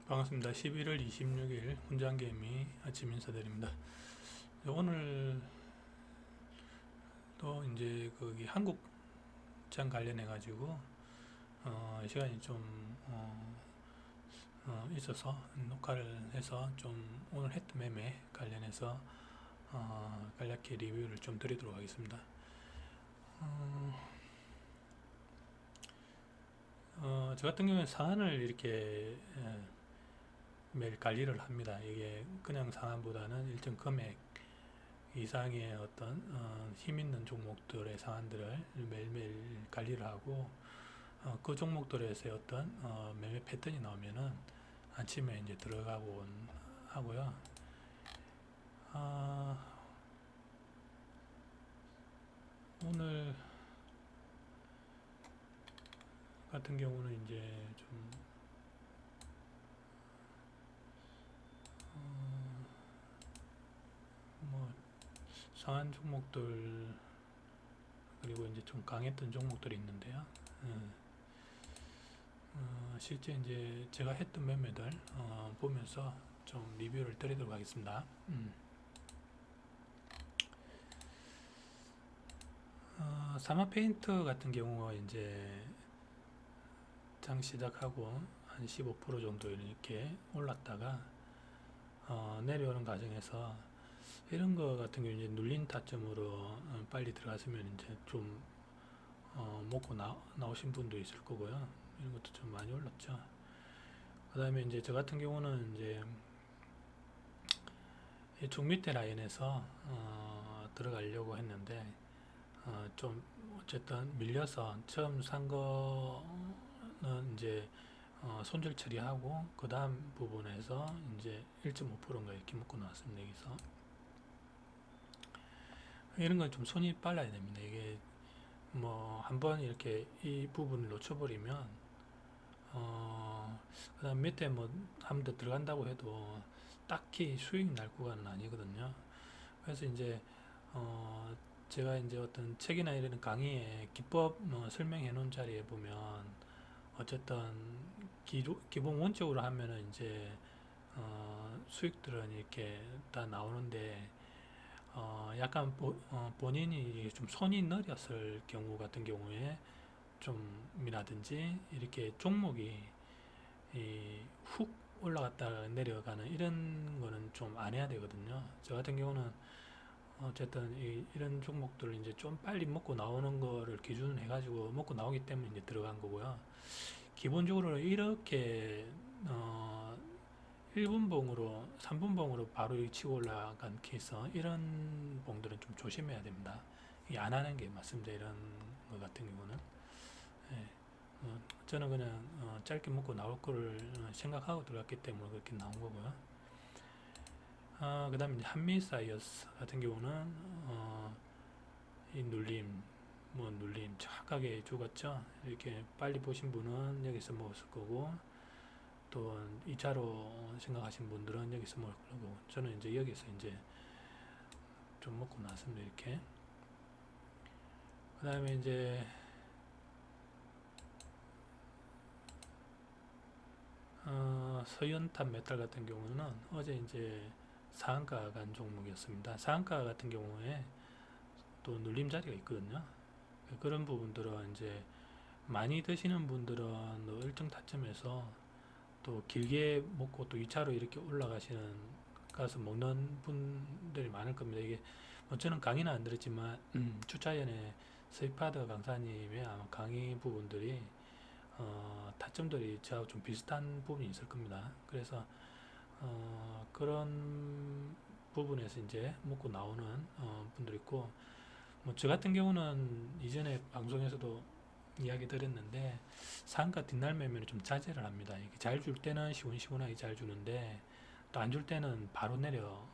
반갑습니다. 11월 26일 훈장개미 아침 인사드립니다. 오늘 또 이제 거기 한국장 관련해 가지고 시간이 좀 있어서 녹화를 해서 좀 오늘 했던 매매 관련해서 간략히 리뷰를 좀 드리도록 하겠습니다. 저 같은 경우는 상한을 이렇게 매일 관리를 합니다. 이게 그냥 상한보다는 일정 금액 이상의 어떤 힘 있는 종목들의 상한들을 매일매일 관리를 하고 그 종목들에서의 어떤 매매 패턴이 나오면은 아침에 이제 들어가곤 하고요. 아, 오늘 같은 경우는 이제 좀 뭐 상한 종목들 그리고 이제 좀 강했던 종목들이 있는데요. 실제 이제 제가 했던 매매들 보면서 좀 리뷰를 드리도록 하겠습니다. 사마 페인트 같은 경우가 이제 장 시작하고 한 15% 정도 이렇게 올랐다가 내려오는 과정에서 이런 거 같은 경우 이제 눌린 타점으로 빨리 들어갔으면 이제 좀 먹고 나오신 분도 있을 거고요. 이런 것도 좀 많이 올랐죠. 그 다음에 이제 저 같은 경우는 이제 중 밑에 라인에서 들어가려고 했는데 좀 어쨌든 밀려서 처음 산 거는 이제 손절 처리하고 그 다음 부분에서 이제 1.5%인가 이렇게 먹고 나왔습니다. 여기서 이런 건 좀 손이 빨라야 됩니다. 이게 뭐 한번 이렇게 이 부분을 놓쳐버리면 그다음 밑에 뭐 한 번 더 들어간다고 해도 딱히 수익 날 구간은 아니거든요. 그래서 이제 어 제가 이제 어떤 책이나 이런 강의에 기법 설명해 놓은 자리에 보면 어쨌든 기본 원칙으로 하면은 이제 수익들은 이렇게 다 나오는데 약간 본인이 좀 손이 느렸을 경우 같은 경우에 좀이라든지 이렇게 종목이 훅 올라갔다 내려가는 이런 거는 좀 안 해야 되거든요. 저 같은 경우는 어쨌든 이런 종목들을 이제 좀 빨리 먹고 나오는 거를 기준으로 해가지고 먹고 나오기 때문에 이제 들어간 거고요. 기본적으로 이렇게 1분봉으로 3분봉으로 바로 치고 올라간 케이스 이런 봉들은 좀 조심해야 됩니다. 안 하는 게 맞습니다. 이런 거 같은 경우는 예, 저는 그냥 짧게 먹고 나올 거를 생각하고 들어갔기 때문에 그렇게 나온 거고요. 그 다음에 한미사이어스 같은 경우는 이 눌림 눌림 정확하게 죽었죠. 이렇게 빨리 보신 분은 여기서 먹었을 거고 또 2차로 생각하신 분들은 여기서 먹을 거고 저는 이제 여기서 이제 좀 먹고 나왔습니다. 이렇게 그 다음에 이제 서연탄 메탈 같은 경우는 어제 이제 상한가 간 종목이었습니다. 상한가 같은 경우에 또 눌림 자리가 있거든요. 그런 부분들은 이제 많이 드시는 분들은 일정 타점에서 또 길게 먹고 또 2차로 이렇게 올라가시는 가서 먹는 분들이 많을 겁니다. 이게 뭐 저는 강의는 안 들었지만 주차 전에 스위파드 강사님의 아마 강의 부분들이 타점들이 저하고 좀 비슷한 부분이 있을 겁니다. 그래서 그런 부분에서 이제 먹고 나오는 분들 있고 뭐 저 같은 경우는 이전에 방송에서도 이야기 드렸는데 상가 뒷날 매매를 좀 자제를 합니다. 이게 잘 줄 때는 시원시원하게 잘 주는데 또 안 줄 때는 바로 내려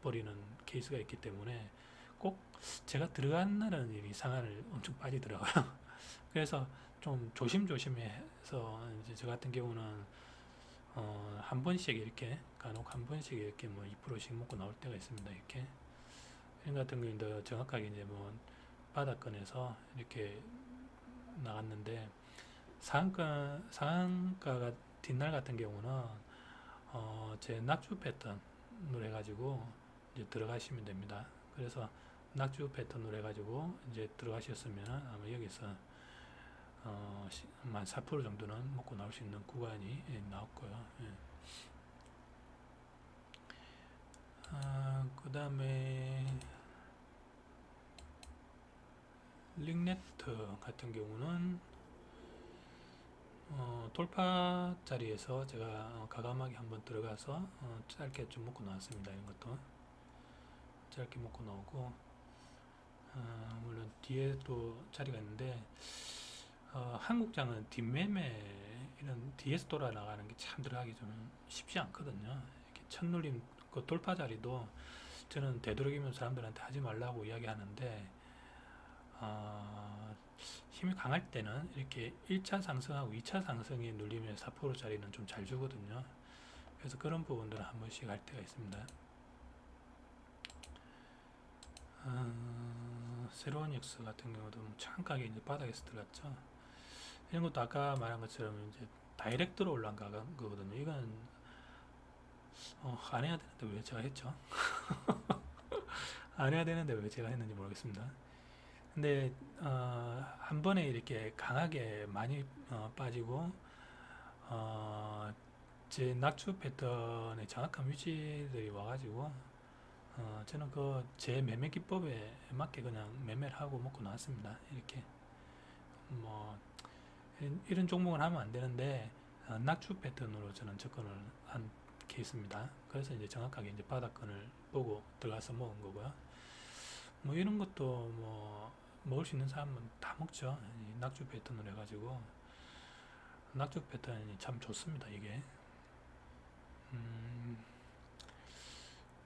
버리는 케이스가 있기 때문에 꼭 제가 들어간 날은 이 상한을 엄청 빠지더라고요. 그래서 좀 조심조심해서 이제 저 같은 경우는 한 번씩 이렇게 간혹 한 번씩 이렇게 뭐 2%씩 먹고 나올 때가 있습니다. 이렇게 이런 같은 경우는 더 정확하게 이제 뭐 바닥권에서 이렇게 나갔는데 상한가가 뒷날 같은 경우는 제 낙주 패턴으로 해가지고 이제 들어가시면 됩니다. 그래서 낙주 패턴으로 해가지고 이제 들어가셨으면 아마 여기서 한 4% 정도는 먹고 나올 수 있는 구간이 나왔고요. 예. 그 다음에 링네트 같은 경우는 돌파 자리에서 제가 가감하게 한번 들어가서 짧게 좀 먹고 나왔습니다. 이런 것도 짧게 먹고 나오고, 물론 뒤에 또 자리가 있는데 한국장은 뒷매매 이런 뒤에서 돌아 나가는 게 참 들어가기 좀 쉽지 않거든요. 이렇게 첫눌림 그 돌파 자리도 저는 되도록이면 사람들한테 하지 말라고 이야기하는데, 힘이 강할 때는 이렇게 1차 상승하고 2차 상승이 눌리면 4%짜리는 좀 잘 주거든요. 그래서 그런 부분들은 한 번씩 할 때가 있습니다. 새로운 역스 같은 경우도 창가게 이제 바닥에서 들어갔죠. 이런 것도 아까 말한 것처럼 이제 다이렉트로 올라간 거거든요. 이건 안 해야 되는데 왜 제가 했죠? 안 해야 되는데 왜 제가 했는지 모르겠습니다. 근데 한 번에 이렇게 강하게 많이 빠지고 제 낙추 패턴의 정확한 위치들이 와가지고 저는 그 제 매매 기법에 맞게 그냥 매매를 하고 먹고 나왔습니다. 이렇게 뭐 이런 종목을 하면 안 되는데 낙추 패턴으로 저는 접근을 한 케이스입니다. 그래서 이제 정확하게 이제 바닥권을 보고 들어가서 먹은 거고요. 뭐 이런 것도 뭐 먹을 수 있는 사람은 다 먹죠. 이 낙주 패턴으로 해가지고 낙주 패턴이 참 좋습니다. 이게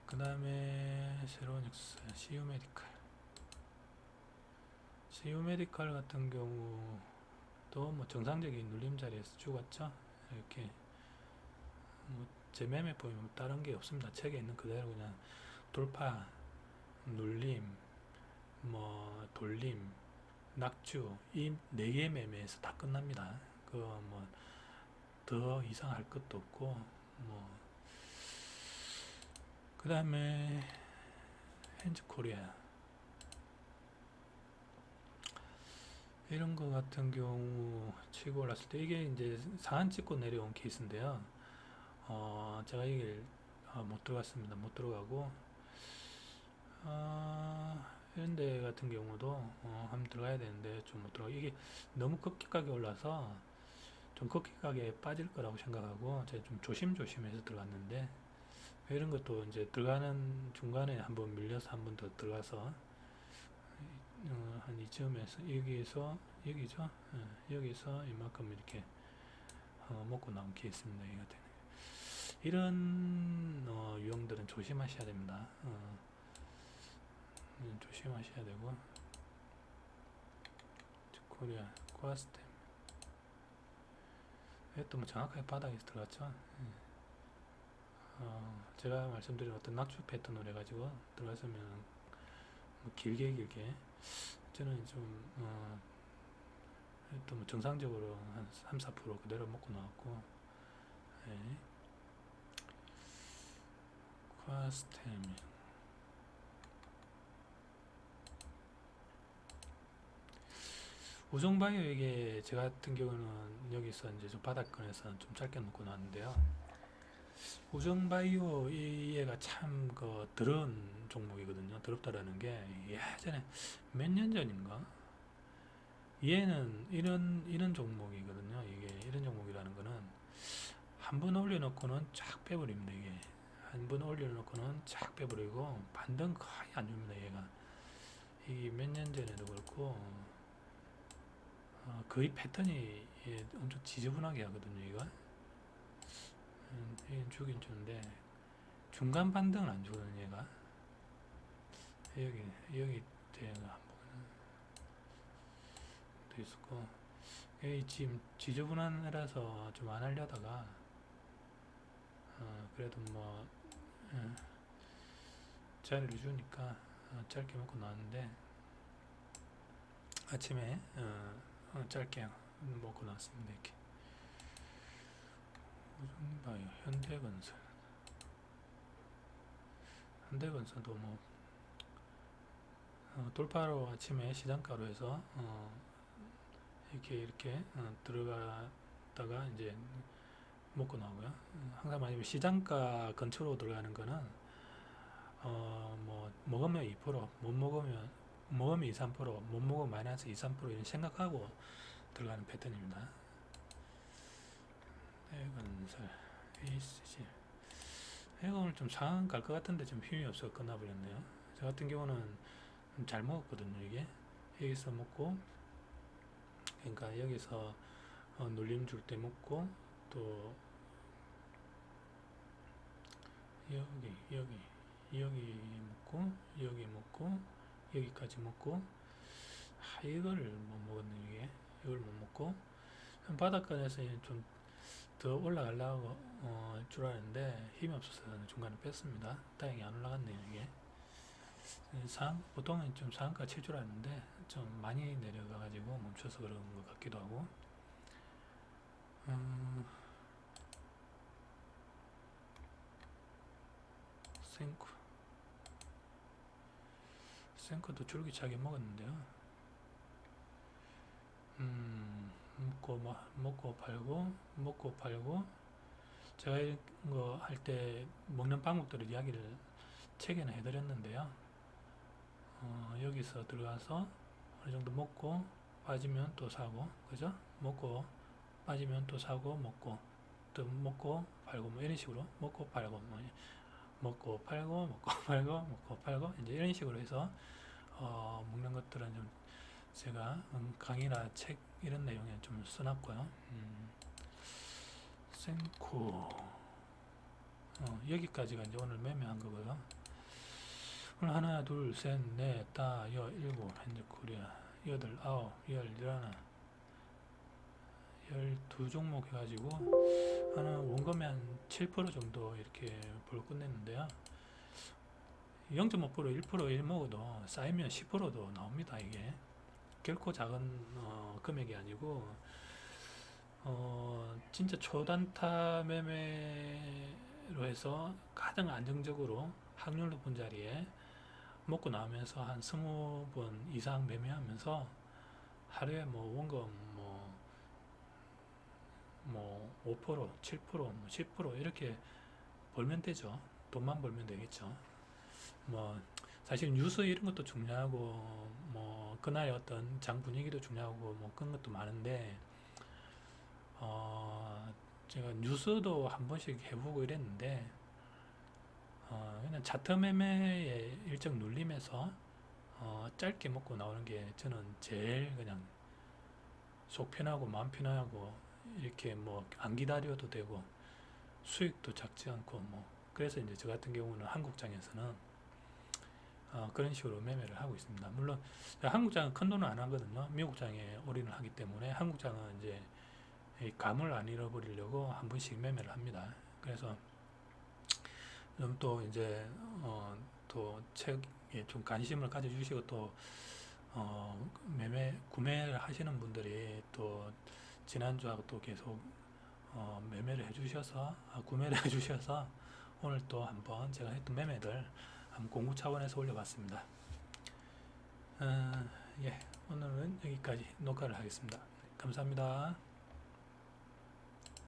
그 다음에 새로운 역사 CU 메디칼 CU 메디칼 같은 경우도 뭐 정상적인 눌림 자리에서 죽었죠. 이렇게 뭐 제 매매 보이면 다른 게 없습니다. 책에 있는 그대로 그냥 돌파, 눌림, 뭐 돌림, 낙주 이 네 개 매매에서 다 끝납니다. 그 뭐 더 이상 할 것도 없고 뭐 그 다음에 핸즈 코리아 이런 거 같은 경우 치고 올랐을 때 이게 이제 상한 찍고 내려온 케이스인데요. 제가 이길 못 들어갔습니다. 못 들어가고 이런 데 같은 경우도 한번 들어가야 되는데 좀 못 들어가. 이게 너무 급격하게 올라서 좀 급격하게 빠질 거라고 생각하고 제가 좀 조심조심해서 들어갔는데, 이런 것도 이제 들어가는 중간에 한번 밀려서 한 번 더 들어가서 한 이쯤에서 여기에서 여기죠. 여기서 이만큼 이렇게 먹고 나온 케이스입니다. 이 같은 이런 유형들은 조심하셔야 됩니다. 조심하셔야 되고 코리아 코아스템 이것도 뭐 정확하게 바닥에서 들어갔죠. 제가 말씀드린 어떤 낙주 패턴으로 해가지고 들어갔으면 뭐 길게 저는 좀 또 뭐 정상적으로 한 3, 4% 그대로 먹고 나왔고, 네. 코아스템 우정바이오 이게 제 같은 경우는 여기서 이제 좀 바닥권에서 좀 짧게 먹고 나왔는데요. 우정바이오 이 얘가 참 그 더러운 종목이거든요. 더럽다라는 게 예전에 몇 년 전인가 얘는 이런 종목이거든요. 이게 이런 종목이라는 거는 한 번 올려놓고는 쫙 빼버립니다. 이게 한 번 올려놓고는 쫙 빼버리고 반등 거의 안 줍니다. 얘가 이게 몇 년 전에도 그렇고 거의 패턴이 엄청 지저분하게 하거든요. 이거 주긴 주는데 중간 반등은 안 주거든요. 얘가 여기 대가 한번 돼 있었고, 지금 지저분한 애라서 좀 안 하려다가 그래도 뭐 자리를 주니까 짧게 먹고 나왔는데 아침에 짧게 먹고 나왔습니다. 이렇게 현대건설. 현대건설도 뭐 돌파로 아침에 시장가로 해서 이렇게 들어갔다가 이제 먹고 나오고요. 항상 만약에 시장가 근처로 들어가는 거는 뭐 먹으면 2%, 못 먹으면 2, 3%, 못 먹으면 마이너스 2, 3% 이런 생각하고 들어가는 패턴입니다. 해건설, ACC. 해가 오늘 좀 상한 갈 것 같은데 좀 힘이 없어 끝나버렸네요. 저 같은 경우는 잘 먹었거든요. 이게 여기서 먹고, 그러니까 여기서 눌림 줄 때 먹고, 또 여기 먹고, 여기 먹고, 여기까지 먹고, 이거를 못 먹었네. 이걸 못 먹고 바닷가에서 좀 더 올라가려고 줄 알았는데 힘이 없어서 중간에 뺐습니다. 다행히 안 올라갔네요. 이게 보통은 좀 상한가 칠 줄 알았는데 좀 많이 내려가 가지고 멈춰서 그런 것 같기도 하고. 생코도 줄기차게 먹었는데요. 먹고 팔고 제가 이거 할 때 먹는 방법들을 이야기를 책에는 해드렸는데요. 여기서 들어가서 어느 정도 먹고 빠지면 또 사고, 그죠? 먹고 빠지면 또 사고, 먹고 또 먹고 팔고, 뭐 이런 식으로 먹고 팔고, 먹고 팔고, 먹고 팔고, 먹고 팔고, 이제 이런 식으로 해서 먹는 것들은 좀 제가 강의나 책 이런 내용에 좀 써놨고요. 생코 여기까지가 이제 오늘 매매한 거고요. 오늘 하나, 둘, 셋, 넷, 다, 일곱, 현재 코리아, 여덟, 아홉, 열, 열하나, 12종목 해가지고 하나 원금에 한 7% 정도 이렇게 벌 끝냈는데요. 0.5%, 1% 일 먹어도 쌓이면 10%도 나옵니다. 이게 결코 작은 금액이 아니고 진짜 초단타 매매로 해서 가장 안정적으로 확률 높은 자리에 먹고 나오면서 한 20번 이상 매매하면서 하루에 뭐 원금 뭐 5%, 7%, 뭐 10% 이렇게 벌면 되죠. 돈만 벌면 되겠죠. 뭐 사실 뉴스 이런 것도 중요하고 뭐 그날의 어떤 장 분위기도 중요하고 뭐 그런 것도 많은데 제가 뉴스도 한 번씩 해보고 이랬는데 그냥 차트 매매의 일정 눌림에서 짧게 먹고 나오는 게 저는 제일 그냥 속 편하고 마음 편하고 이렇게 뭐 안 기다려도 되고 수익도 작지 않고 뭐 그래서 이제 저 같은 경우는 한국장에서는 그런 식으로 매매를 하고 있습니다. 물론 한국장은 큰 돈은 안 하거든요. 미국장에 올인을 하기 때문에 한국장은 이제 감을 안 잃어버리려고 한 번씩 매매를 합니다. 그래서 또 이제 또 책에 좀 관심을 가져주시고 또 구매를 하시는 분들이 또 지난주하고 또 계속 매매를 해주셔서 구매를 해주셔서 오늘 또 한번 제가 했던 매매들 한번 공부 차원에서 올려봤습니다. 예, 오늘은 여기까지 녹화를 하겠습니다. 감사합니다.